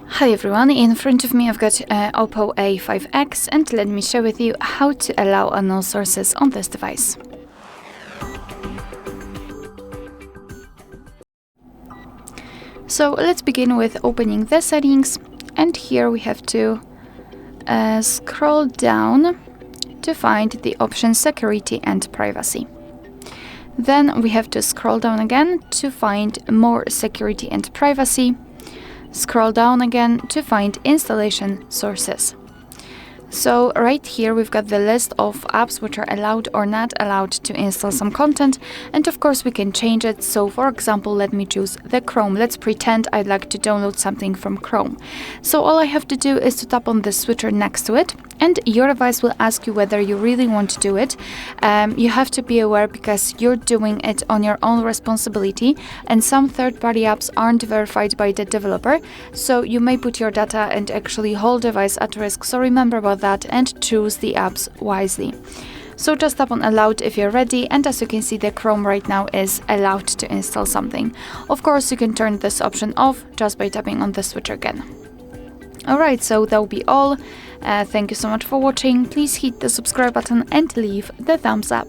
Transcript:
Hi everyone, in front of me I've got OPPO A5x and let me share with you how to allow unknown sources on this device. So let's begin with opening the settings, and here we have to scroll down to find the option security and privacy. Then we have to scroll down again to find more security and privacy. Scroll down again to find installation sources. So right here we've got the list of apps which are allowed or not allowed to install some content, and of course we can change it. So for example, let me choose the Chrome. Let's pretend I'd like to download something from Chrome. So all I have to do is to tap on the switcher next to it, and your device will ask you whether you really want to do it. You have to be aware because you're doing it on your own responsibility, and some third-party apps aren't verified by the developer, so you may put your data and actually whole device at risk. So remember about that and choose the apps wisely. So just tap on allowed if you're ready, and as you can see, the Chrome right now is allowed to install something. Of course you can turn this option off just by tapping on the switch again. Alright, so that will be all. Thank you so much for watching. Please hit the subscribe button and leave the thumbs up.